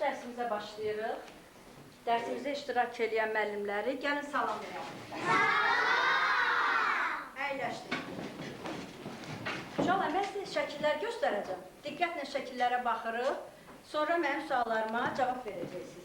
dərsimizə başlayırıq. Dərsimizə iştirak edən müəllimləri gəlin salamlayaq. Əyləşdik. Uşaqlar, mən sizə şəkillər göstərəcəm. Diqqətlə şəkillərə baxırıq. Sonra mənim suallarıma cavab verəcəksiniz.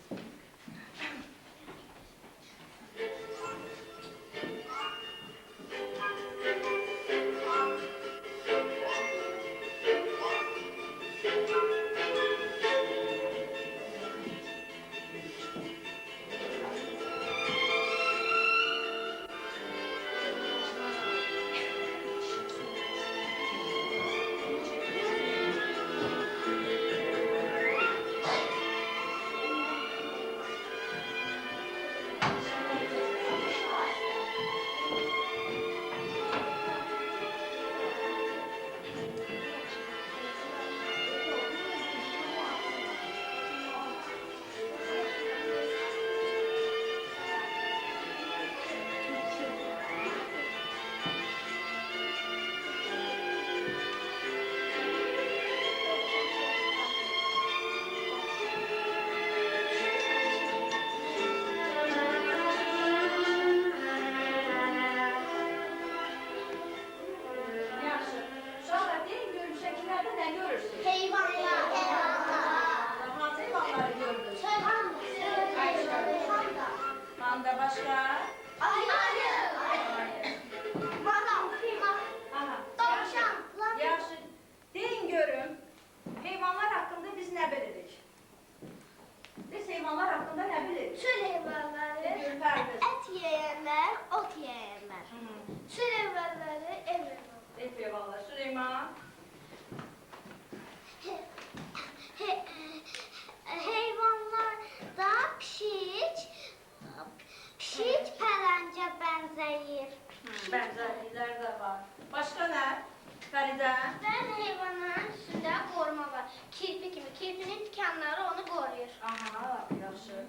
Benzerlikler de var. Başka ne? Feride? Ben hayvanların üstünde koruma var. Kirpi kimi. Kirpinin dikenleri onu koruyor. Aha, yaxşı.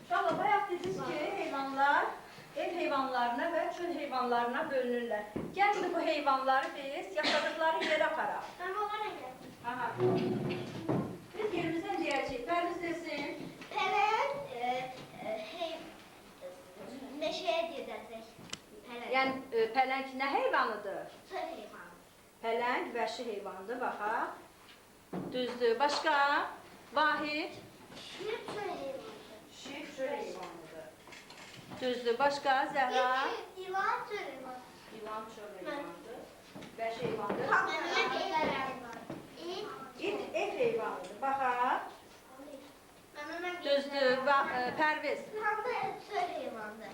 Uşaqlar, bayaq dediniz ki, heyvanlar ev heyvanlarına ve çöl heyvanlarına bölünürler. Gəlin bu heyvanları biz yaşadıkları yerə aparaq. Ben onlara geldim. Aha. Biz yerimizden deyəcəyik. Fərdiz desin. Pelen meşeye gidecek. Yəni, pələng nə heyvanıdır? Çöl heyvanı. Pələng vəhşi heyvandır, baxaq. Düzdür. Başqa? Vahid? Şir çöl heyvanı. Şir çöl heyvanıdır. Düzdür. Başqa? Zəhra? İvan çöl heyvanı. İvan çöl heyvanıdır. Vəhşi heyvandır. İt ev heyvanıdır. Baxaq. Düzdür. Pərviz? Çöl heyvanı.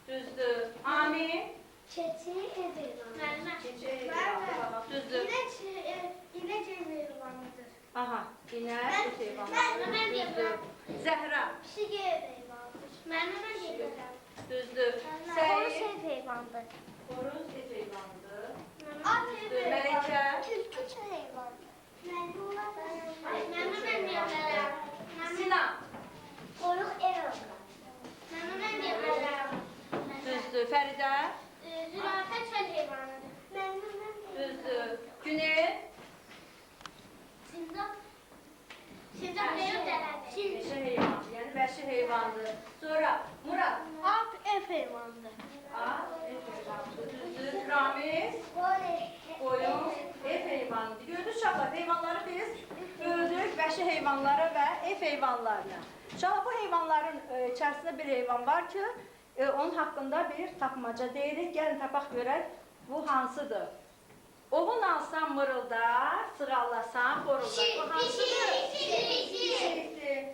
Düzdür. Amin? Keçi ev heyvanı. Keçi ev heyvanıdır. Düzdür. İnek ev heyvanıdır. Aha. İnək ev heyvanıdır. Düzdür. Zəhra? Pişik ev heyvanıdır. Mənim ev Düzdür. Xoruz ev heyvanıdır. Xoruz ev heyvanıdır. At ev Düzdür. Mələkə? Tülkü çöl heyvanıdır. Mənim ev heyvanıdır. Sinan? Qoyuq ev heyvanıdır. Mənim ev heyvanıdır. Düzdür. Fəridə? Zürafə çöl heyvanıdır. Mənim ev Düzdür. Günel? Sincap. Sincap benim dərədir. Vəhşi heyvandır. Yəni vəhşi heyvandır. Sonra Murad? At ev heyvanıdır. At ev heyvanıdır. Düzdür. Ramiz? Qoyun ev heyvanıdır. Gördük uşaqlar, heyvanları biz böldük vəhşi heyvanlara və ev heyvanlarına. Uşaqlar, bu heyvanların içərisində bir heyvan var ki, onun haqqında bir tapmaca deyirik. Gəlin tapaq görək, bu hansıdır? Oğun alsan mırıldar, sığallasan xoruldar. Bu hansıdır? Pişikdir.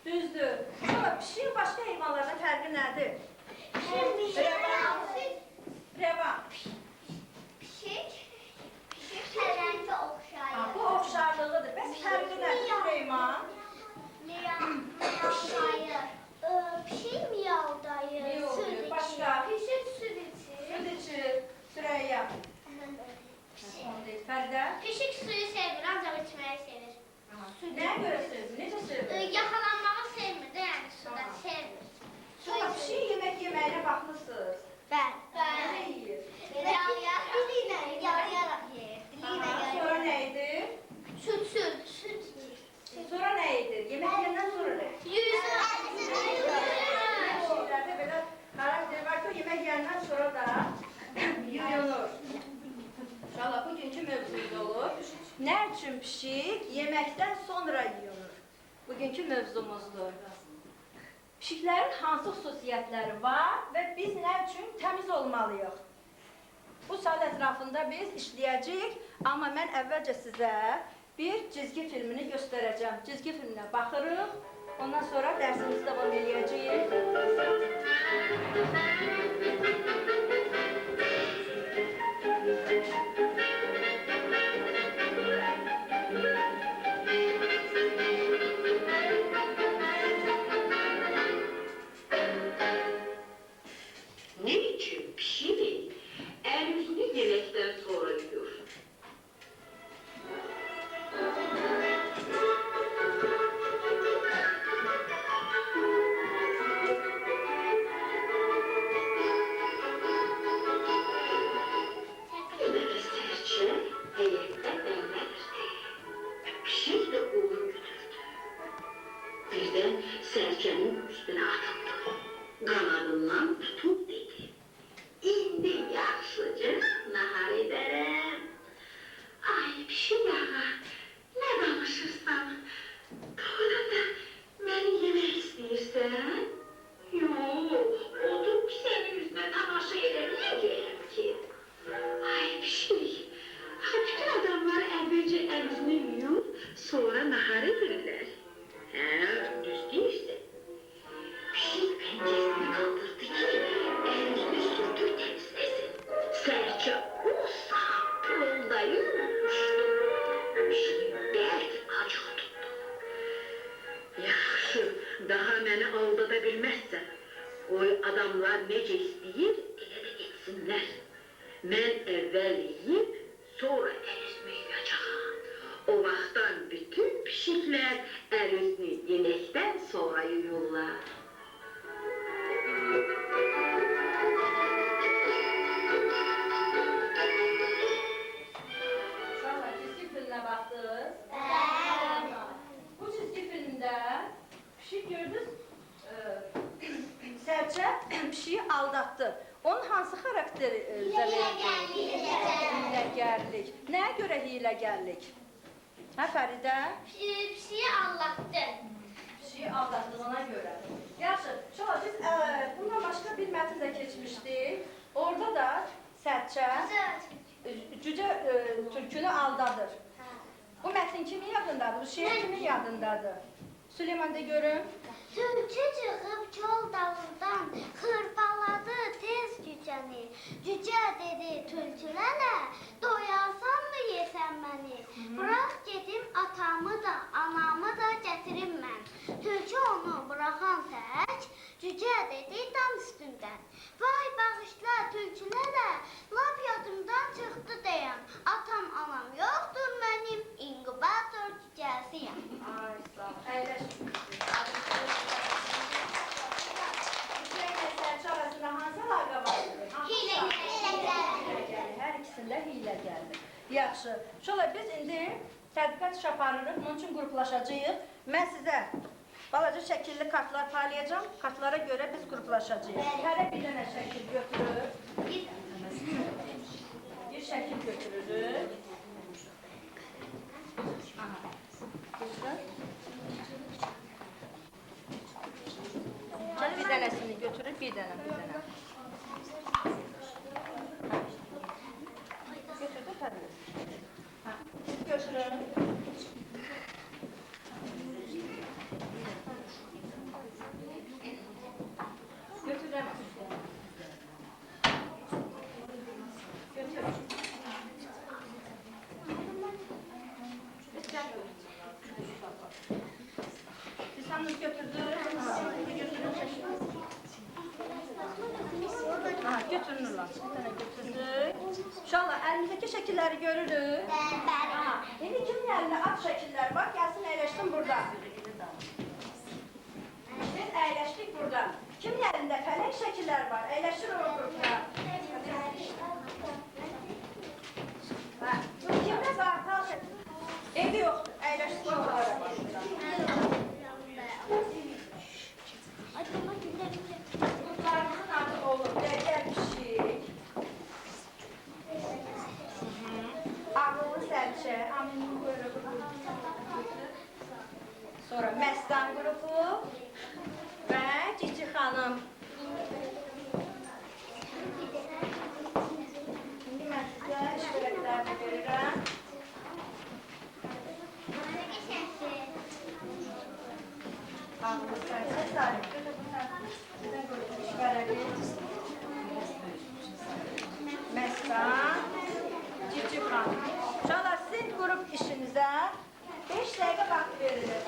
Düzdür. Sonra pişiyin başqa heyvanlardan fərqi nədir? Revan. Pişik pələngə oxşayır. Bu oxşarlığıdır. Bəs fərqi nədir Reyman? Miyavdayır. Pişik miyavdayır. Süd içir. Başqa? Pişik süd içir. Süd içir. Süreyya. Fərdə? Pişik suyu sevir, ancaq içməyi sevir. Nəyə görə sevir? Necə sevir? Yaxalanmağı sevmir də, yəni suda sevmir. Sonra pişiyin yemək yeməyinə baxmısınız? Bəli. Nə yeyir? Dili ilə yarıyaraq yeyir. Sonra nə idi? Süd içir. yemək yeyəndən sonra nə? Şeylərdə belə xarakter var ki, o yemək yeyəndən sonra da yuyunur. İnşallah bugünkü mövzumuz olur. Nə üçün pişik yeməkdən sonra yuyunur? Bugünkü mövzumuzdur. Pişiklərin hansı xüsusiyyətləri var və biz nə üçün təmiz olmalıyıq? Bu sual ətrafında biz işləyəcəyik, amma mən əvvəlcə sizə bir cizgi filmini göstərəcəm. Cizgi filminə baxırıq, ondan sonra dərsimizi davam edəcəyik. Ne için pişirin el yüzünü yemekten sonra yiyor? Serçe heyette benlerdi. Pişir de onu götürdü. Birden serçenin üstüne atıldı. Kanadından tutup dedi. İndi yaxşıca nahar ederim. Ay pişir ağa, ne danışırsan? Doğrudan da beni yemek istəyirsən? Yok, oturup senin yüzüne tamaşa edemeyeceğim ki. Ay pişir, bütün adamlar evvelce elini yuyur, sonra nahar ederler. Düz değilse. Pişir penceresini kaldırdı ki elini sürdür temizlesin. Serçe o saat yolda yürümüştü. Pişir dert acık tuttu. Yaxşı, daha beni aldadabilmezsen, o adamlar nece isteyir, ele de etsinler. Ben evvel yiyip, sonra el üstümü yuyacağım. O vaxtdan bütün pişikler el üstünü yemekten sonra yuyurlar. İnşallah çizgi filmine baktınız. Bu çizgi filmde pişik gördünüz, serçe pişiyi aldattı. Onun hansı xarakteri hiləgərlik. Nəyə görə hiləgərlik? Hə Fəridə? Pişiyi anlattı. Pişiyi aldattığına görə. Yaxşı, şöyle biz bundan başqa bir mətn də keçmişdik. Orada da serçə cücə tülkünü aldadır. Bu mətn kimin yadındadır? Bu şeir kimin yadındadır? Süleyman de görün. Tülkü çıxıb kol dalından xırpaladı tez cücəni. Cücə dedi tülkülərə, doyasanmı yesən məni? Bırax gedim atamı da, anamı da gətirim mən. Tülkü onu bıraxan tək, cücə dedi dam üstündən. Vay bağışla tülkülərə, lap yadımdan çıxdı deyəm. Atam, anam yoxdur mənim, inkubator cücəsiyəm. Ay sağ ol. Əyləşin. Serçe arasında hansı əlaqə var? Hiləgərlik. Hər ikisində hiylə gəldi. Yaxşı. Şöyle biz indi tədqiqat iş aparırıq, bunun üçün qruplaşacağıq. Mən sizə balaca şəkilli kartlar paylayacağım. Kartlara görə biz qruplaşacağıq. Hərə bir dənə şəkil götürür. Bir şəkil götürürük. Aha. Şöyle bir dənəsini götürüp bir dənə. Götürdü Fəridə. Siz götürün. Götüremez. Götür. Siz hamınız götürdünüz. Ha, götürün ulan. Bir tane götürdük. İnşallah elimizdeki şekilleri görürüz. Ha, şimdi kimin elinde at şekiller var? Gelsin eğleşsin burada. Biz eğleştik burada. Kimin elinde felek şekiller var? Eğleşir o grupta. Ha, kimde kartal şekil? Evi yoktur. Eğleşsin oralara. Sonra Məstan qrupu və Cici xanım. İndi mən sizə iştiraklərini verirəm. Ağlı sərsə Salih. Sizdən qrupu işvərəli. Məstan, Cici xanım. Uşaqlar, sizin qrup işinizə 5 dəqiqə vaxt verilir.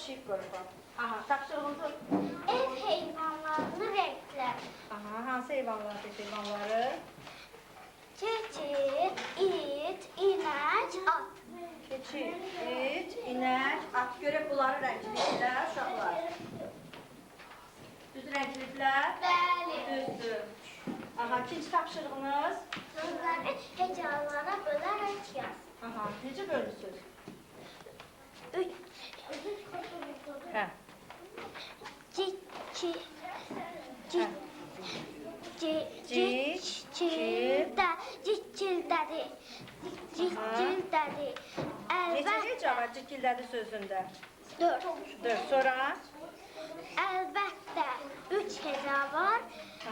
pişik qrupu. Aha, tapşırığınızı. Ev heyvanlarını renklər. Aha, hansı heyvanlar, ev heyvanları? Keçi, it, inək, at. Keçi, it, inək, at. Görək bunları rəngləyirlər, uşaqlar. Düz rəngləyirlər? Bəli. Düzdür. Aha, ikinci tapşırığınız? Sözləri hecalara bölərək yaz. Aha, necə bölürsünüz? Hə. Cikildədi. Necə heca var cikildədi sözündə? 4. 4. Sonra? Əlbəttə 3 heca var.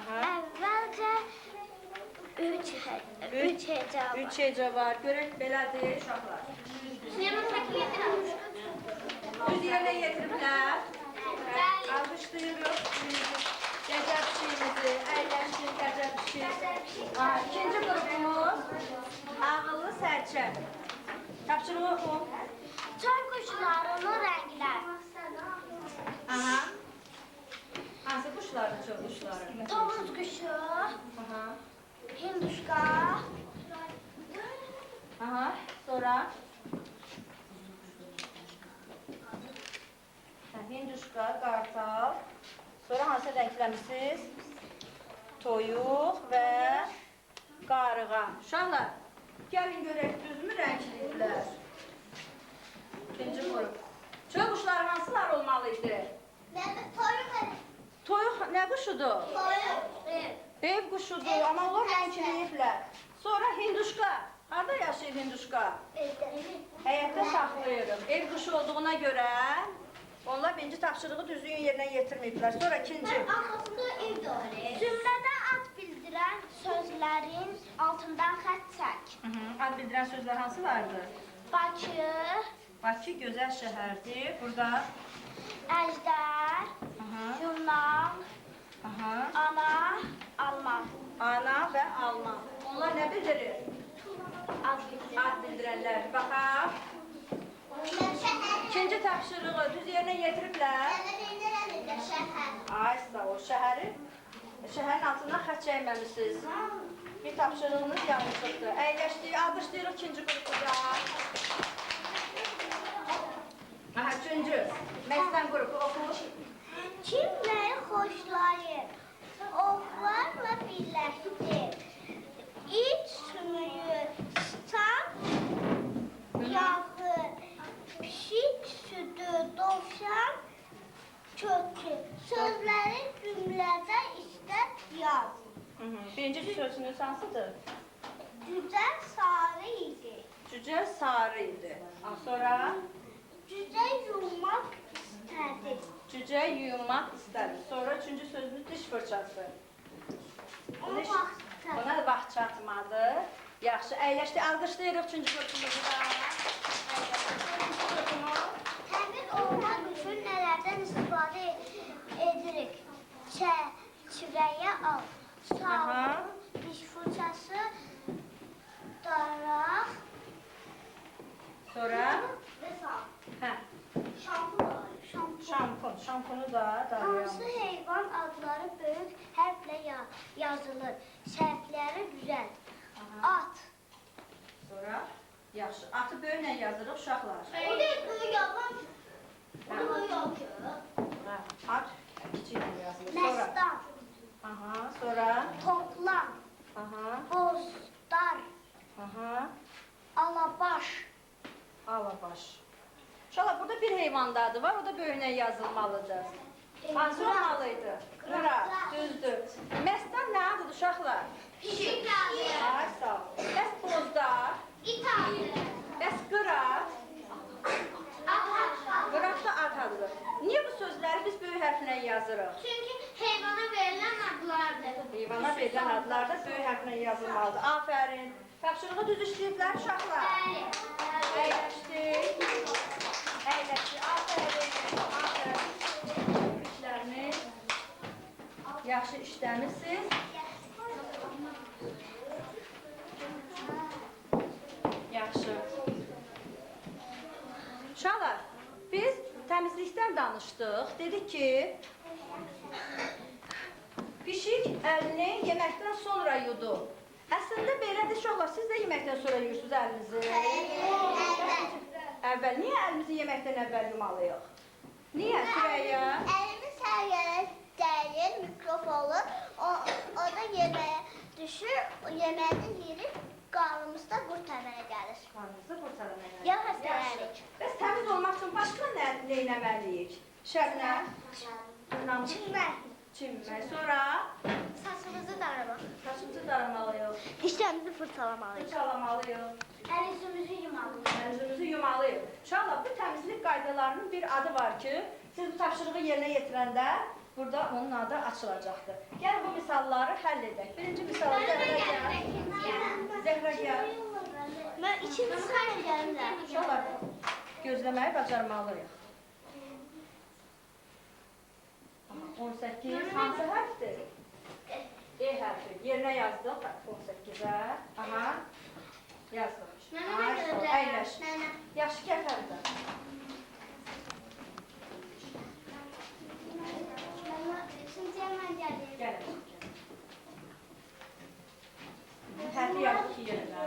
Aha. Əvvəlcə 3 heca var. 3 heca var. Görək belədir uşaqlar. Düz yerinə yetiriblər. Bəli. Alqışlayırıq. Gəcəb pişiyimizi, əyləşdir gəcəb pişiyi. İkinci qrupumuz ağıllı sərçə. Tapşırığı oxu. Çay quşlarının rənglər. Aha. Hansı quşlardır, çöl quşları? Tovuz quşu, Aha. hinduşka, Aha. Sonra? Hinduşka, qartal. Sonra hansı rəngləmisiniz? Toyuq və qarığa. Uşaqlar, gəlin görək düzmü rəngləyirlər. İkinci qrup. Çöl quşları hansılar olmalıydı? Toyuq nə quşudur? Ev quşudur, amma onlar rəngləyiblər. Sonra hinduşka. Harada yaşayır hinduşka? Həyətdə saxlayırıq. Ev quşu olduğuna görə onlar birinci tapşırığı düzgün yerinə yetirməyiblər. Sonra ikinci. Cümlədə ad bildirən sözlərin altından xətt çək. Ad bildirən sözlər hansılardır? Bakı, Bakı gözəl şəhərdir. Burada əjdər, Yunan, ana, alma. ana və alma. Onlar nə bildirir? Ad bildirən. Ad bildirənlər. Baxaq. İkinci tapşırığı düz yerinə yetiriblər. Ay sağ ol, şəhərin altından xətt çəkməmisiniz. Bir tapşırığınız yanlışlıqdır. Əyləşdik, alqışlayırıq ikinci qrupuda. Aha, üçüncü. Məsələn qrupu oxu. Kim nəyi xoşlayır? Oxlarla birləşdir. İç sümüyü, sıçan, yağı, pişik südü, dovşan, kökü. Sözləri cümlədə istət yaz. Birinci sözünüz hansıdır? Cücə sarı idi. Cücə sarı idi. Sonra Cücə yumaq istədi. cücə yuyunmaq istədi. Sonra üçüncü sözünüz diş fırçası. Ona vaxt çatmadı. Ona vaxt çatmadı. Yaxşı, əyləşdi, alqışlayırıq üçüncü qrupumuzu da. Təmiz olmaq üçün nələrdən istifadə edirik? Çivrəyə al, sabun, diş fırçası, daraq Sonra və sabun. hə, Şampun. şampunu da Hansı darıyalım. heyvan adları böyük hərflə yazılır? Səhvləri düzəlt. At. Sonra yaxşı, atı böyüklə yazırıq uşaqlar. O deyil, böyük yazan. O da böyük yazıyor. Hə, at kiçiklə yazılır. Sonra Məstan, aha, sonra toplan, aha, bozlar, aha, alabaş. alabaş. Uşaqlar, burada bir heyvan da adı var, o da böyüklə yazılmalıdır. Hansı olmalıydı? Qırat, düzdür. Məstan nə adıdır uşaqlar? Pişik yazıyor. Ay, sağ ol. Bəs bozdar, İt adı. bəs qırat, At. qırat da at adıdır. Niyə bu sözləri biz böyük hərflə yazırıq? Çünki heyvana verilən adlardır. Heyvana verilən adlar da böyük hərflə yazılmalıdır. Afərin. Tapşırığı düz işləyiblər uşaqlar. Bəli. Əyləşdik. Əyləşdik. Afərin. Afərin. İşləriniz yaxşı işləmişsiniz. Yaxşı. Uşaqlar, biz təmizlikdən danışdıq. Dedik ki, pişik əlini yeməkdən sonra yudu. Əslində belədir uşaqlar, siz də yeməkdən sonra yuyursunuz əlinizi. Əvvəl. Niyə əlimizi yeməkdən əvvəl yumalıyıq? Niyə Süreyya? Əlimiz hər yerə dəyir, mikrob olur. O da yeməyə düşür, yeməyi yeyir, qarnımızda qurtarmaya gəlir. Qarnımızda qurtarmaya gəlir. Ya xəstələnir. Bəs təmiz olmaq üçün başqa nə etməliyik? Şəbnəm? Çimmək. Sonra? Saçımızı daramaq. Saçımızı daramalıyıq. Dişlərimizi fırçalamalıyıq. Fırçalamalıyıq. Əl-üzümüzü yumalıyıq. Əl-üzümüzü yumalıyıq. Uşaqlar, bu təmizlik qaydalarının bir adı var ki, siz bu tapşırığı yerinə yetirəndə burada onun adı açılacaqdır. Gəlin bu misalları həll edək. Birinci misal Zəhrə gəl. Mən ikinci sıraya gəlirəm. Uşaqlar, gözləməyi bacarmalıyıq. 18 hansı hərfdir? E hərfi. Yerinə yazdıq 18-ə. Aha. Yazdıq. Əyləş. Yaxşı, gəl fərdə. Üçüncüyə mən gəlirəm. Gəl. Hərfi yazıq ki yerinə.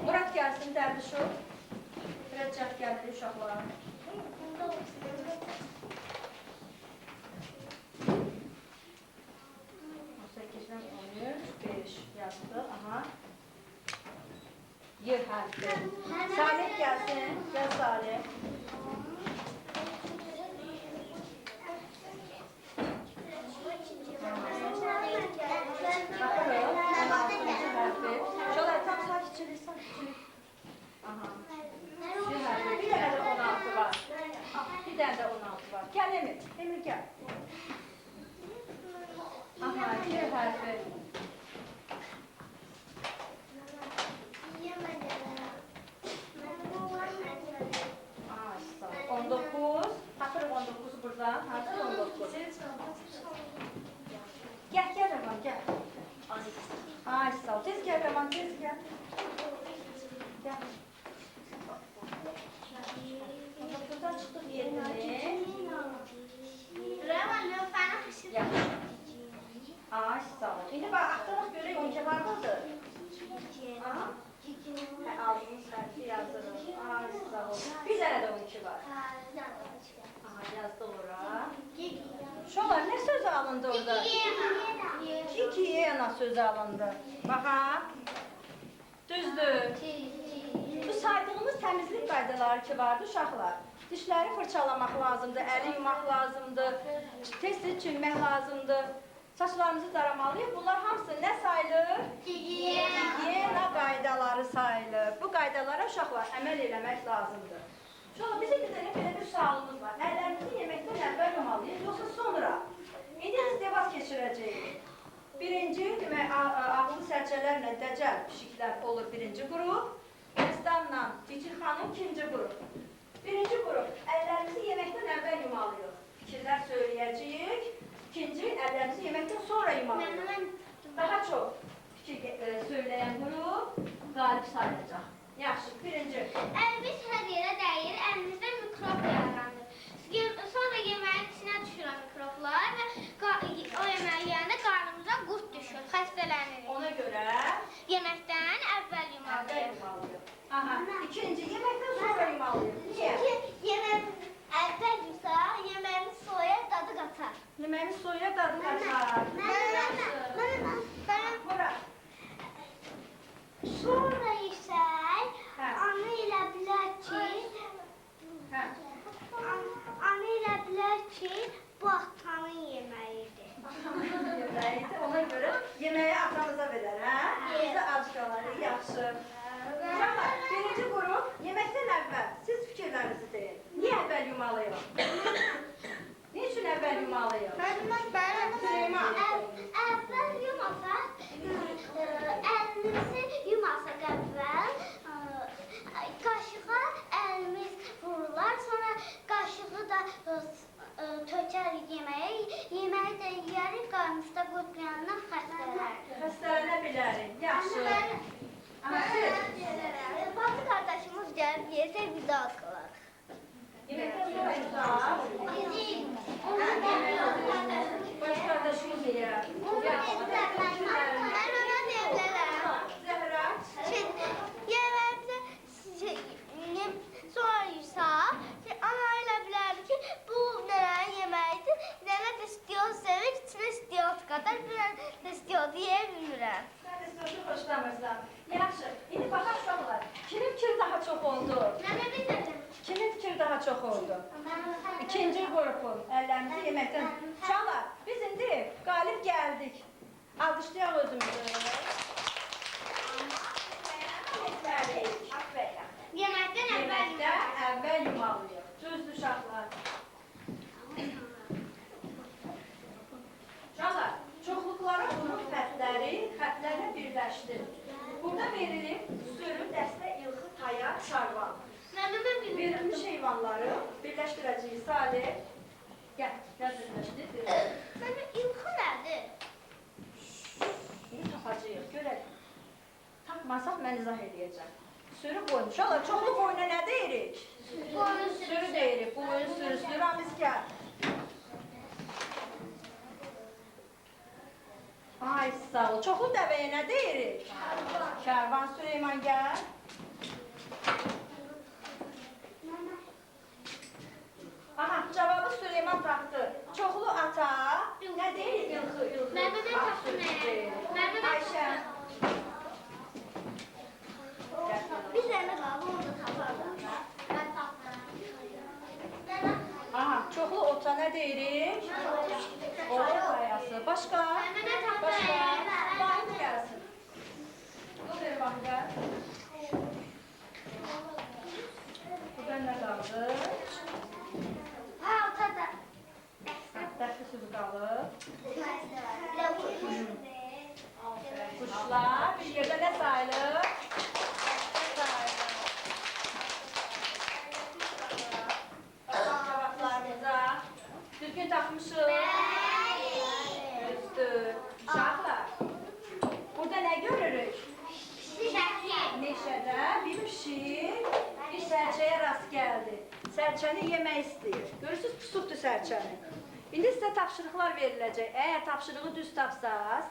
Murad gəlsin, Dərdişov. Rəcəb gəldi uşaqlar. 18-dən 13, 5 yazdıq. Aha. Yer hərfi. Salih gəlsin. Gəl Salih. Şöyle tam sakitçilik. Aha. Bir dənə də 16 var. Bir dənə də 16 var. Gəl Emir. Emir gəl. Aha, yer hərfi. Aha, sağ ol. 19. Hatırım 19'u burada. Hatır 19. Gəl Rəvan, gəl. Ay, sağ ol. Tez gəl Rəvan, tez gəl. Gəl. 19'dan çıxdıq 20'ni. Rəvan, lütfən xışır. Yaxşı. Ay, sağ ol. İndi bax, axtaraq görək 12 vardadır. Aha. Aldığımız hərfi yazırıq. Ay, sağ ol. Bir dənə də 12 var. Aha, yazdıq ora. Uşaqlar, nə söz alındı orada? İki yena sözü alındı. Baxa. Düzdür. Bu saydığımız təmizlik qaydaları ki vardı uşaqlar. Dişləri fırçalamaq lazımdır, əli yumaq lazımdır, tez-tez çimmək lazımdır. Saçlarımızı daramalıyıq. Bunlar hamısı nə sayılır? Gigiyena qaydaları sayılır. Bu qaydalara uşaqlar əməl eləmək lazımdır. Uşaqlar, bizim bir dənə belə bir sualımız var. Əllərimizi yeməkdən əvvəl yumalıyıq, yoxsa sonra? İndi biz debat keçirəcəyik. Birinci, demək, ağlı sərçələrlə dəcəl pişiklər olur birinci qrup. Dəstanla Cicil xanım ikinci qrup. Birinci qrup, əllərimizi yeməkdən əvvəl yumalıyıq. Fikirlər söyləyəcəyik. İkinci, əllərimizi yeməkdən sonra yumalıyıq. Daha çox fikir söyləyən qrup qalib sayılacaq. Yaxşı, birinci. Əlimiz hər yerə dəyir, əlimizdə mikrob yaranır. Sonra yeməyin içinə düşürən mikroblar və o yeməyi yeyəndə qarnımıza qurt düşür, xəstələnirik. Ona görə Yeməkdən əvvəl yumalıyıq. Aha, ikinci, yeməkdən sonra yumalıyıq. Niyə? Çünki yeməğimiz əvvəl yusaq, yeməğimiz soya dadı qatar. Yeməğimiz soya dadı qatar. Bura. Sonra yesək, ana elə bilər ki, bu atanın yeməyidir. Ona görə yeməyi atamıza verər, hə? Bizə ac qalar, yaxşı. Uşaqlar, birinci qrup, yeməkdən əvvəl siz fikirlərinizi deyin. Niyə əvvəl yumalıyıq? Niçin əvvəl yumalıyıq? Süleyman. Əvvəl yumasaq, əlimizi yumasaq əvvəl, qaşığa əlimiz vurular, sonra qaşığı da tökərik yeməyə, yeməyi də yeyərik, qarnımızda qurtlayandan xəstələnər. Xəstələnə bilərik, yaxşı. Aha, siz? Batı İkinci qrupun əllərimizi yeməkdən. Uşaqlar, biz indi qalib gəldik. Alqışlayaq özümüzü. Yeməkdən Yeməkdə əvvəl yumalıyıq. Düzdür uşaqlar. Uşaqlar, çoxluqlara uyğun xətlərlə birləşdir. Burada verilir sürü, dəstə, ilxı, taya, çarvan. Verilmiş heyvanları birləşdirəcəyik. Salih, gəl birləşdir. Mənim ilxı nədir? İndi tapacağıq, görək. Tapmasaq mən izah edəcəm. Sürü qoyun. Uşaqlar, çoxlu qoyuna nə deyirik? Sürü deyirik. Qoyun sürüsü. Ramiz gəl. Ay sağ ol. Çoxlu dəvəyə nə deyirik? Kərvan. Süleyman gəl. Aha, cavabı Süleyman tapdı. Çoxlu ata nə deyirik? İlxı. Mənim də tapdım. Ayşə. Biz ələ qalıb orada taparıq. Mən tapdım. Aha, çoxlu ota nə deyirik? Ot qayası. Başqa? Başqa? Vahid gəlsin. Dur ver Vahidə. Burada nə qaldı? Ha, ortada. Dəxli sözü qalıb. Quşlar bir yerdə nə sayılır? Cavablarımıza düzgün tapmışıq. Düzdür. Uşaqlar, burada nə görürük? Neşədə bir pişik bir sərçəyə rast gəldi. Sərçəni yemək istəyir. Görürsünüz, pusuqdur sərçəni. İndi sizə tapşırıqlar veriləcək. Əgər tapşırığı düz tapsaz,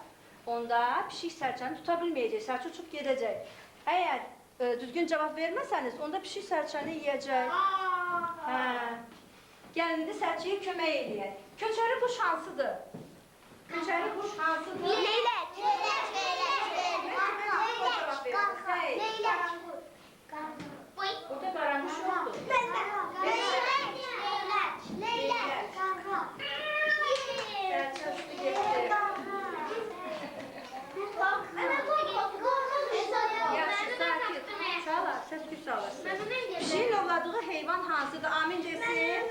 onda pişik sərçəni tuta bilməyəcək. Sərçə uçub gedəcək. Əgər düzgün cavab verməsəniz, onda pişik sərçəni yeyəcək. Hə. Gəlin, indi sərçəyə kömək eləyək. Köçəri quş hansıdır? Köçəri quş hansıdır? Leylək. Burada qaranquş yoxdur. Sərçə uçdu getdi. Yaxşı, sakit. Uşaqlar, səs güc salırsınız. Pişiyin ovladığı heyvan hansıdır? Amin desin.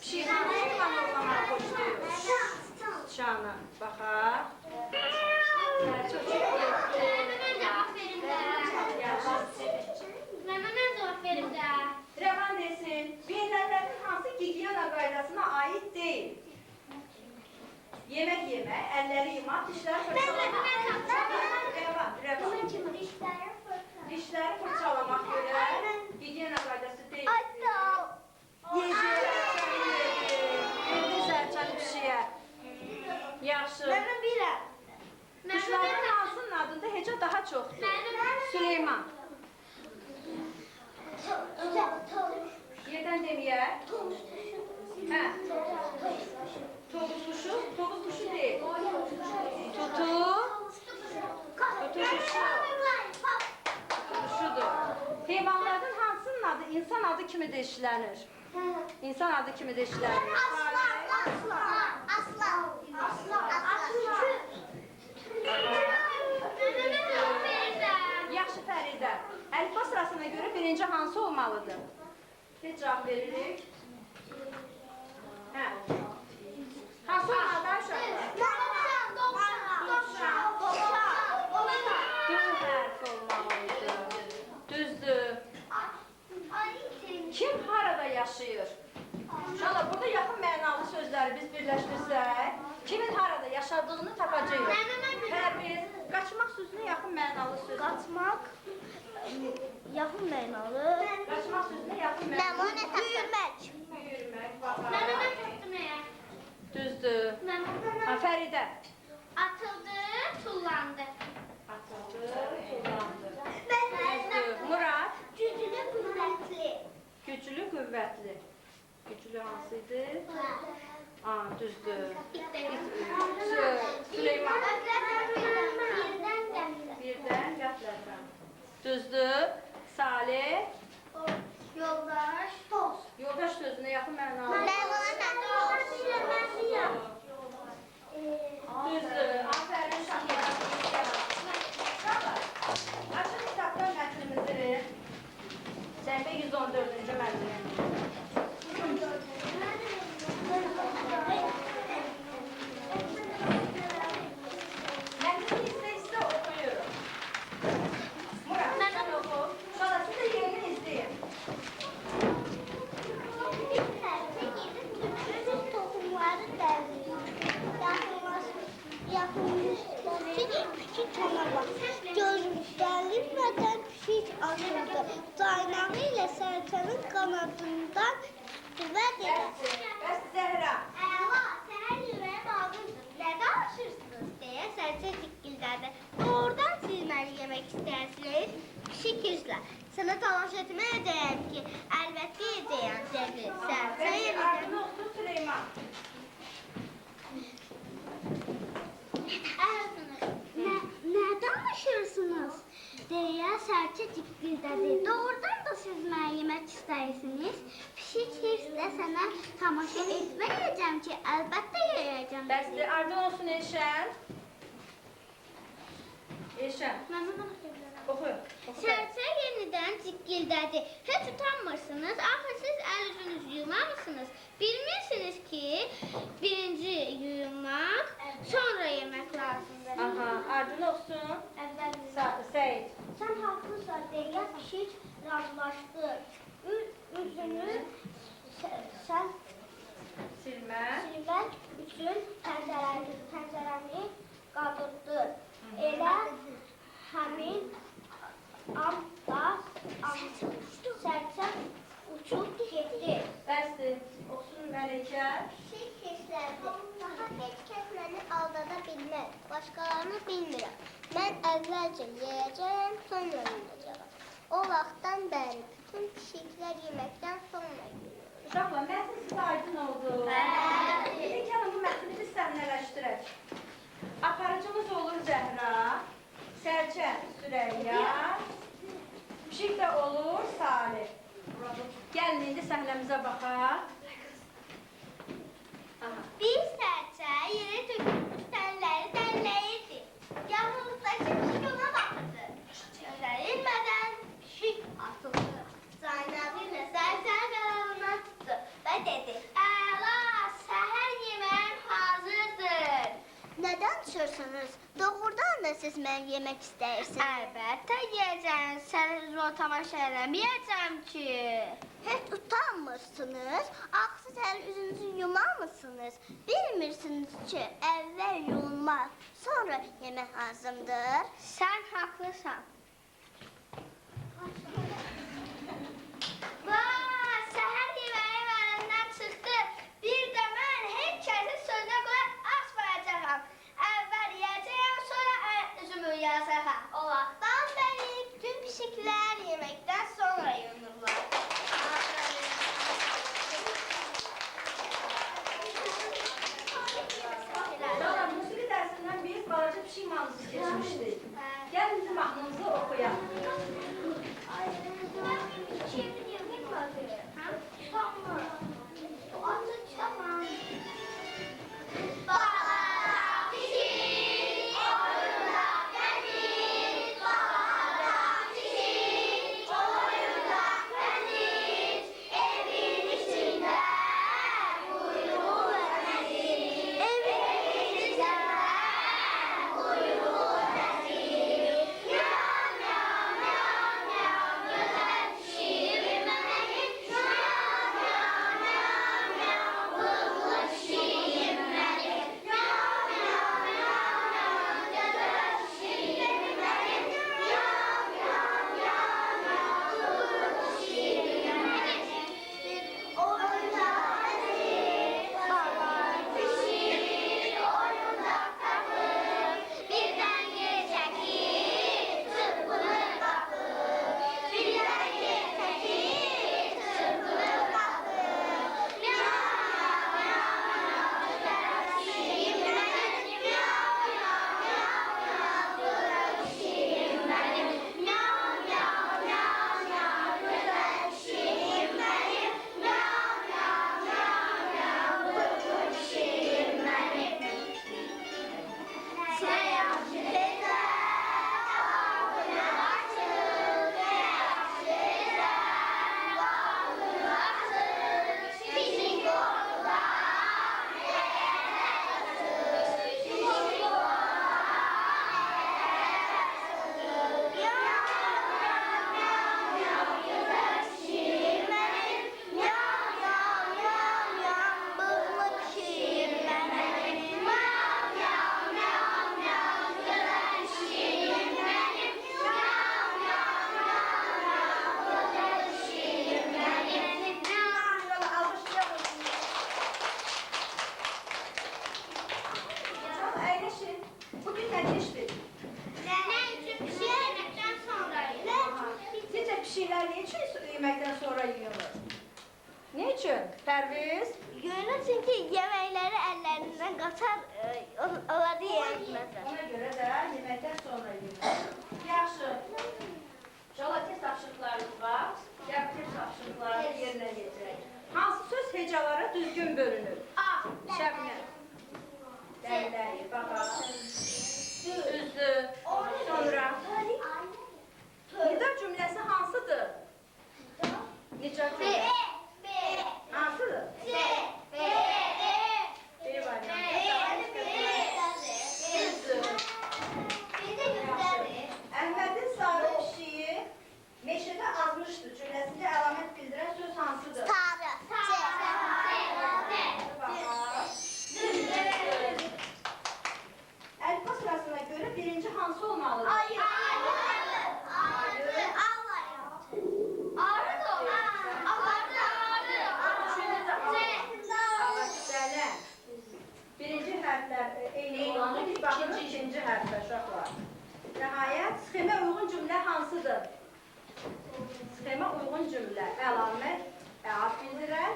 Pişik hansı heyvan ovlamaq xoşlayır? Şana, baxaq. Sərçə uçub getdi. Rəvan desin. Verilənlərin hansı gigiyena qaydasına aid deyil? Yemək yemək, əlləri yumaq, dişləri fırçalamaq. Rəvan. Dişləri fırçalamaq görə gigiyena qaydası deyil. Yiyəcək, sərçəni yedi. Verdi sərçəni pişiyə. Yaxşı. Quşların hansının adında heca daha çoxdur? Süleyman. Yerdən deməyək. Hə. Tovuz quşu? Tovuz quşu deyil. Tutu. Tutu quşu. Quşudur. Heyvanlardan hansının adı insan adı kimi də işlənir? İnsan adı kimi də işlənir. Yaxşı Fəridə. Əlifba sırasına görə birinci hansı olmalıdır? Bir cavab veririk. Hə. Hansı olmalıdır aşağıda? D hərfi olmalıdır. Düzdür. Kim harada yaşayır? Uşaqlar, burada yaxın mənalı sözləri biz birləşdirsək, kimin harada yaşadığını tapacağıq. Pərviz, qaçmaq sözünə yaxın mənalı söz. Qaçmaq, yaxın mənalı. Qaçmaq sözünə yaxın mənalı. Büyürmək. Büyürmək, baxaq. Düzdür. Ha, Fəridə. Atıldı, tullandı. Atıldı, tullandı. Düzdür. Murad. Güclü, qüvvətli. Güclü, qüvvətli. Güclü hansıydı? Aa, düzdür. Süleyman. Birdən qəflətən. Düzdür. Salih. Yoldaş, dost. Yoldaş sözünə yaxın Yaxın mənalı. Düzdür. Afərin uşaqlar. Uşaqlar, açın kitabdan mətnimizi. Səhifə 114-cü mətni. Mətni istə-istə oxuyurum. Murat, sən oxu. Uşaqlar, siz də yerini izləyin. Gözlənilmədən pişik açıldı. Dayanağı ilə sərçənin qanadından və dedi. Bəs Zəhra. Səhər yeməyə lazımdır. Nə danışırsınız deyə sərçə dikkildədi. Doğrudan siz məni yemək istərsiniz? Pişik güclə. Sənə tamaş etməyəcəyəm ki, əlbəttə edəyəm dedi. Sərçə yenidən. Adını oxu Süleyman. Nə danışırsınız? Deyə sərçə dikkildədi. Doğrudan da siz məni yemək istəyirsiniz? Pişik hirslə sənə tamaşa etməyəcəm ki, əlbəttə yeyəcəm. Bəsdir, ardın olsun Elşən. Elşən, oxu. Sərçə yenidən cikkildədi. Heç utanmırsınız, axı siz əl-üzünüzü yumamısınız. Bilmirsiniz ki, birinci yuymaq, sonra yemək lazımdır. Aha, ardın olsun. Seyid. Sən haqlısan deyə pişik razılaşdı. Üzünü sən Silmək. silmək üçün pəncərəni qaldırdı. Elə həmin anda sərçə uçub getdi. Bəsdir, oxusun Məlikə. Pişik hirsləndi. Daha heç kəs məni aldada bilməz. Başqalarını bilmirəm. Mən əvvəlcə yeyəcəyəm, sonra yuyacağam. O vaxtdan bəri bütün pişiklər yeməkdən sonra yuyur. Uşaqlar, mətn sizə aydın oldu. İndi gəlin bu mətni biz səhnələşdirək. Aparıcımız olur Zəhra, Sərçə Sürəyya, pişik də olur Salih. Gəlin indi səhnəmizə baxaq. Bir sərçə yerə tökülmüş tənləri dənləyirdi. Yaxınlıqdakı pişik ona baxdı. Gözlənilmədən pişik atıldı. Saynağı ilə sərçənin qanadından tutdu və dedi: Əla, səhər yeməyim hazırdır. Nədən çıxırsınız? Doğrudan da siz mən yemək istəyirsiniz? Əlbəttə yeyəcəm. Səni zor tamaşa eləməyəcəm ki. Heç utanmırsınız? Axı siz əl üzünüzü yumamısınız? Bilmirsiniz ki, əvvəl yuyulmaq, sonra yemək lazımdır. Sən haqlısan. Vay, səhər yeməyim əlimdən çıxdı. Bir də mən heç kəsin sözünə qulaq asmayacağam. Əvvəl yeyəcəyəm, sonra üzümü yuyacağam. O vaxtdan bəri bütün pişiklər yeməkdən sonra yuyunurlar. Uşaqlar, musiqi dərsindən biz balaca pişik mahnısı keçmişdik. Gəlin bizim mahnımızı oxuyaq. Pişiklər ne üçün yeməkdən sonra yuyulur? Ne üçün? Pərviz? Görünür çünkü yemekleri ellerinden kaçar, onları yiyemezler. Ona görə də yeməkdən sonra yuyulur. Yaxşı. İnşallah test tapşırıqlarınız var. Gəl test tapşırıqlarını yerinə yetirək. Hansı söz hecalara düzgün bölünür? A. Şəbnəm. Dəliləri, baxa. Düzdür. Sonra. Nida cümləsi hansıdır? Nida cümləsi. Hansıdır? B variantı. Düzdür. Əhmədin sarı pişiyi meşədə azmışdır. Cümləsində əlamət bildirən söz hansıdır? Əlifba sırasına görə birinci hansı olmalıdır? Birinci hərflər eyni olanda biz baxırıq ikinci hərfə uşaqlar. Nəhayət, sxemə uyğun cümlə hansıdır? Sxemə uyğun cümlə, əlamət, ad bildirən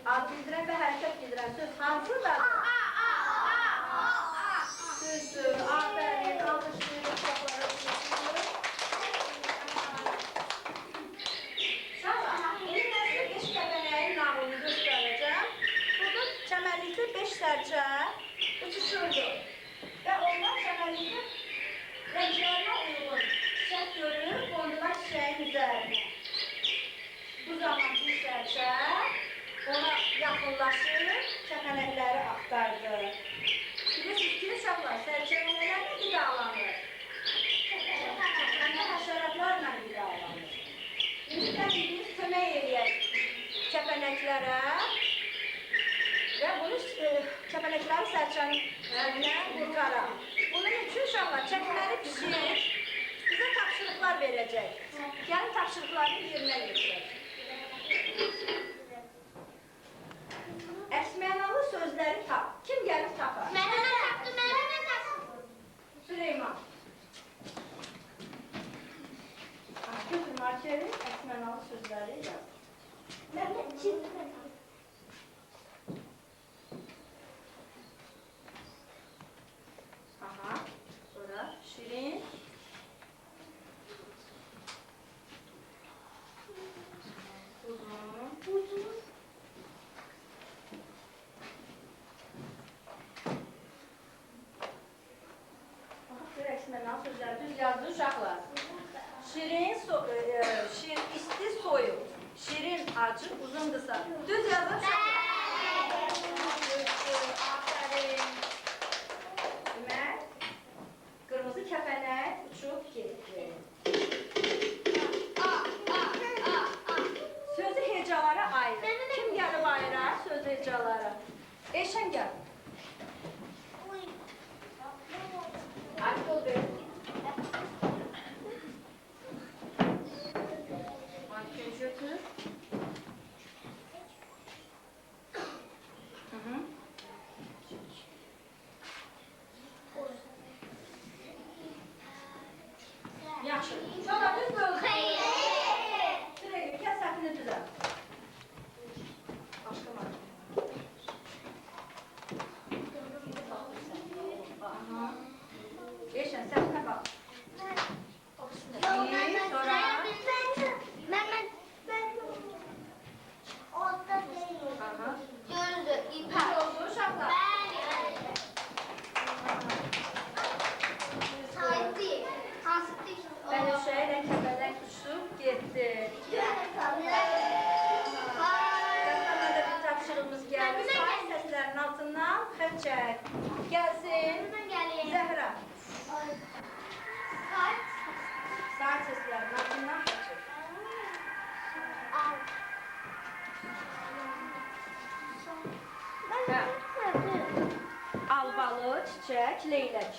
və hərəkət bildirən söz hansıdır? Düzdür, aferin, alqışlayırıq uşaqlara. Uşaqlar, indi mən sizə 5 kəpənəyin nağılını göstərəcəm. Burada çəmənlikdə 5 sərçə uçuşurdu və onlar çəmənlikdə rənglərinə uyğun çiçək görüb qondular çiçəyin üzərinə. Bu zaman bir sərçə ona yaxınlaşıb kəpənəkləri axtardı. Bilirsiniz ki, uşaqlar, sərçəmələrlə qidalanır. Kəpənək həşəratlarla qidalanır. İndi biz kömək eləyək kəpənəklərə və bunu kəpənəkləri sərçəndən qurtaraq. Bunun üçün uşaqlar çəkməli pişik bizə tapşırıqlar verəcək. Gəlin tapşırıqlarını yerinə yetirək. Əksmənalı sözləri tap. Kim gəlib tapar? Süleyman. Götür markeri, əksmənalı sözləri yaz. Aha, sonra şirin. Uzun. Əksmənalı sözləri düz yazdı uşaqlar. Şirin, isti, soyuq. Şirin, acı, uzun, qısa. Düz yazın uşaqlar. Aferin. Demək, qırmızı kəpənək uçub getdi. Sözü hecalara ayırır. Kim gəlib ayırar sözü hecalara? Eşən gəl. Hadi ol verin. Markeri götür. Yaxşı. Sonra düz böldür. Sürekli kes səhvini düzəl. Başqa markeri. Eşən səhvinə bax. Bənövşəyə kəpənək uçub getdi. Qəsəmədə bir tapşırığımız gəldi. Say səslərin altından xət çək. Gəlsin. Zəhra. Say səslərin altından xət çək. Albalı, çiçək, leylək.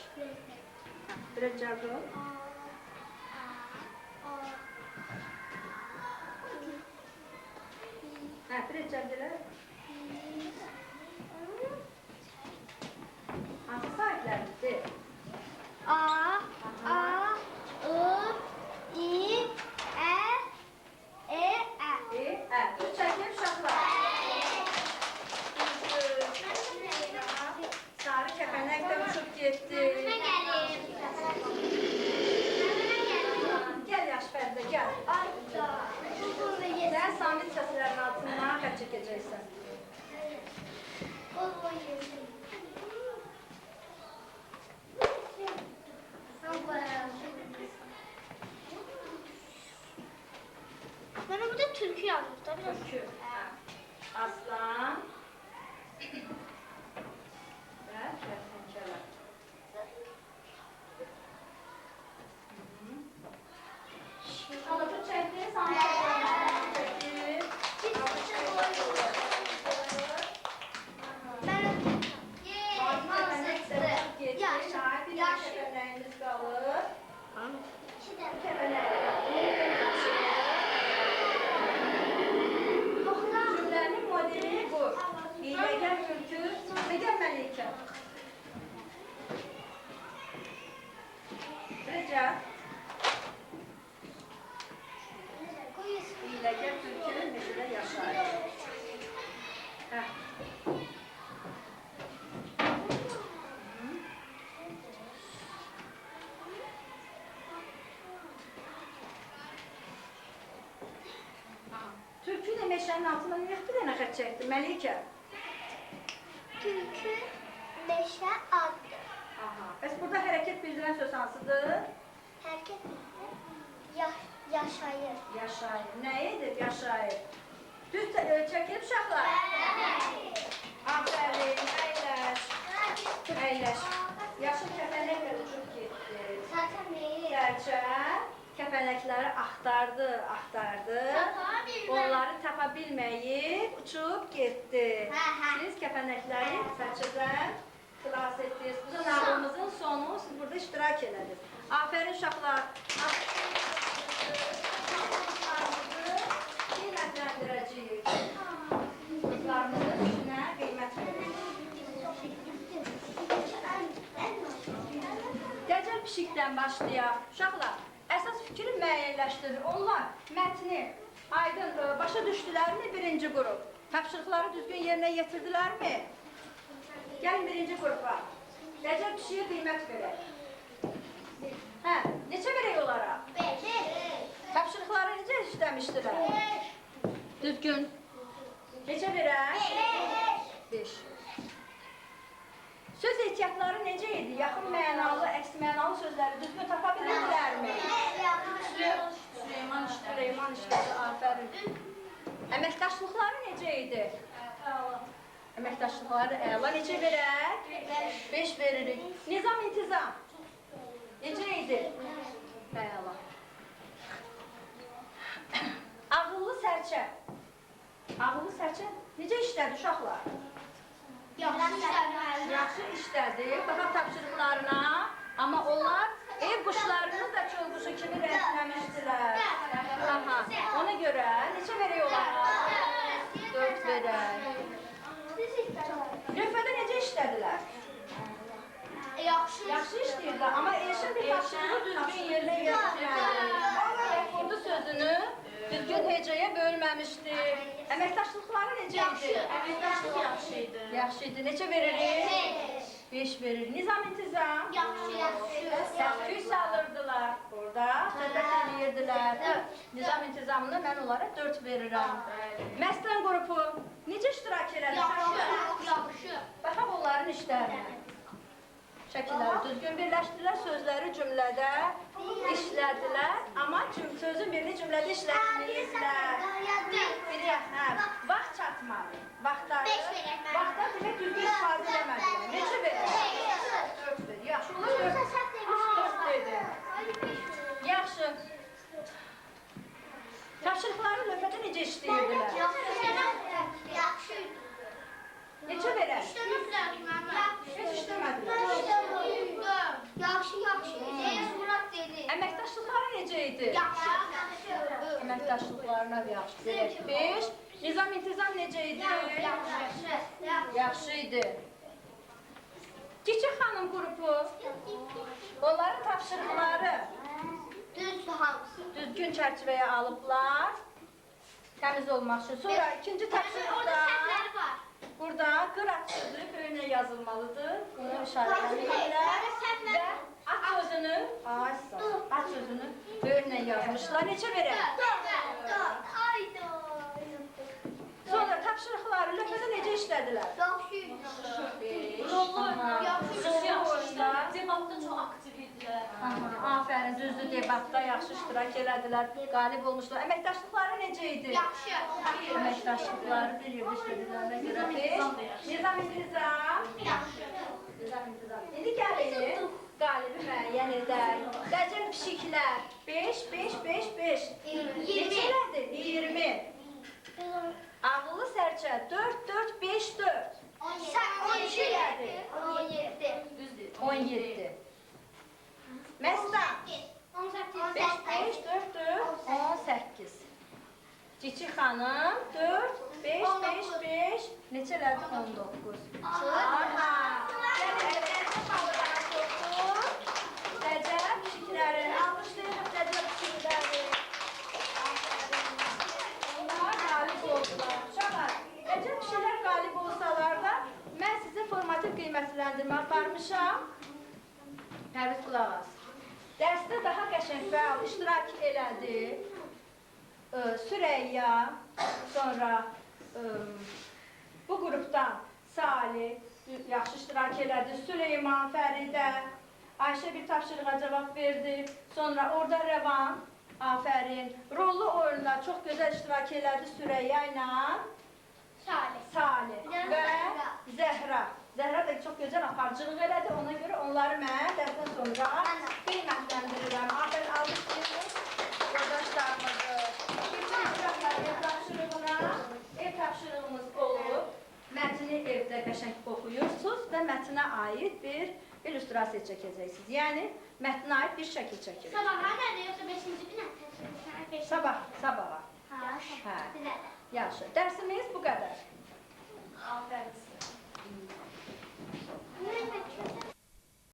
Biraz cəvr ol. Biraz cəvr ol. Hansı sahiblərimizdir? A, I, I, Ə, Tülkü yazıb da biraz. Tülkü. Aslan. Və kərtənkələ. Alıcı çəkdi, sanki çəkdi. Kəpənəyimiz qalır. Cümlənin modeli bu. Hiyləgər tülkü, hiyləgər məlikə. Rica. Hiyləgər tülkü meşədə yaşayır. Hə. Tülkü də meşənin altından bir dənə xət çəkdi, Məlikə. Tülkü meşə addır. Aha. Bəs burada hərəkət bildirən söz hansıdır? Hərəkət yaşayır. Yaşayır. Nə edib yaşayır? Düz çəkilib uşaqlar. Afərin, əyləş. Əyləş. Yaxşı kəpənəklə uçub getdi. Sərçə kəpənəkləri axtardı. Onları tapa bilməyib uçub getdi. Siz kəpənəkləri sərçədən xilas etdiniz. Bu nağılımızın sonu, siz burada iştirak elədiniz. Afərin uşaqlar. Qiymətləndirəcəyik. Qızlarımızın üstünə qiymət verəcəyik. Dəcəl pişikdən başlayaq. Uşaqlar, əsas fikri müəyyənləşdirir. Onlar mətni aydın başa düşdülərmi birinci qrup? Tapşırıqları düzgün yerinə yetirdilərmi? Gəlin birinci qrupa. Dəcəl pişiyə qiymət verək. Hə, neçə verək onlara? 5. Tapşırıqları necə işləmişdilər? Düzgün. Neçə verək? 5. Söz ehtiyatları necə idi? Yaxın mənalı, əks mənalı sözləri düzgün tapa bilirdilərmi? Süleyman işlədi, afərin. Əməkdaşlıqları necə idi? Əməkdaşlıqları əla. Necə verək? 5 veririk. Nizam, intizam. Necə idi? Əla. Ağıllı sərçə. Ağıllı sərçə necə işlədi uşaqlar? Yaxşı işlədi. Baxaq tapşırıqlarına. Amma onlar ev quşlarını da çöl quşu kimi rəsmləmişdilər. Aha. Ona görə neçə verək onlara? 4 verək. Lövhədə necə işlədilər? Yaxşı işləyirlər, amma Elşən bir tapşırığı düzgün yerinə yetirmədi. Rekordu sözünü düzgün hecəyə bölməmişdi. Əməkdaşlıqları necə idi? Əməkdaşlıq yaxşı idi. Yaxşı idi. Neçə veririk? 5 veririk. Nizam, intizam? Səsküy salırdılar burada, söhbət edirdilər. Nizam intizamını mən onlara 4 verirəm. Məslən qrupu necə iştirak elədi? Yaxşı. Baxaq onların işlərinə. Şəkilləri düzgün birləşdirdilər, sözləri cümlədə işlədilər, amma sözün birini cümlədə işlədilər. Vaxt çatmadı. Vaxtda demək düzgün ifadə eləmədilər. Necə verir? 4 verir. Yaxşı, onlar 4 dedi. Yaxşı. Tapşırıqları lövhədə necə işləyirdilər? Yaxşı. Neçə verər? Heç işləmədilər. Yaxşı. Əməkdaşlıqları necə idi? Yaxşı. Əməkdaşlıqlarına yaxşı verək. 5. Nizam, intizam necə idi? Yaxşı idi. Çiçək xanım qrupu, onların tapşırıqları düzgün çərçivəyə alıblar, təmiz olmaq üçün. Sonra ikinci tapşırıqda burada qırat sözü böyünə yazılmalıdır. Bunu işarələnirlər və at sözünü böyünə yazmışlar. Neçə verək? Sonra tapşırıqları lövhədə necə işlədilər? Yaxşı. Debatda çox aktiv idi. Afərin, düzdür, debatda yaxşı iştirak elədilər, qalib olmuşlar. Əməkdaşlıqları necə idi? Yaxşı. Əməkdaşlıqları bir yerdə işlədiklərinə görə 5. Nizam intizam. Yaxşı. Nizam intizam. İndi gəlin, qalibi müəyyən edək. Dəcəl pişiklər. 5, 5, 5, 5. 20. Neçələrdir? 20. Ağıllı sərçə. 4, 4, 5, 4. 12 elədir. 17. 17. Məstan. 18. 5, 5, 4, 4, 18. Cici xanım, 4, 5, 5, 5, neçələrdir? 19. Aha! Yəni, əllərində balıqlara çoxdur. Dəcəl pişikləri, almışlayırıq dəcəl pişikləri. Onlar qalib oldular. Uşaqlar, dəcəl pişiklər qalib olsalar da, mən sizin formativ qiymətləndirmə aparmışam. Pərviz qulaq as. Dərsdə daha qəşəng fəal iştirak elədi. Süreyya, sonra bu qrupdan Salih yaxşı iştirak elədi. Süleyman, Fəridə, Ayşə bir tapşırığa cavab verdi. Sonra orada Rəvan, afərin. Rollu oyunda çox gözəl iştirak elədi Süreyya ilə Salih və Zəhra. Zəhra da çox gözəl aparıcılıq elədi. Ona görə onları mən dərsdən sonra qiymətləndirirəm. Afərin almışsınız yoldaşlarımızı. Ev tapşırığımız olub. Mətni evdə qəşəng oxuyursunuz və mətnə aid bir illüstrasiya çəkəcəksiniz. Yəni, mətnə aid bir şəkil çəkirsiniz. Sabaha nədir, yoxsa 5-ci günə? Sabaha. Hə, Yaxşı. Dərsimiz bu qədər. Afərin.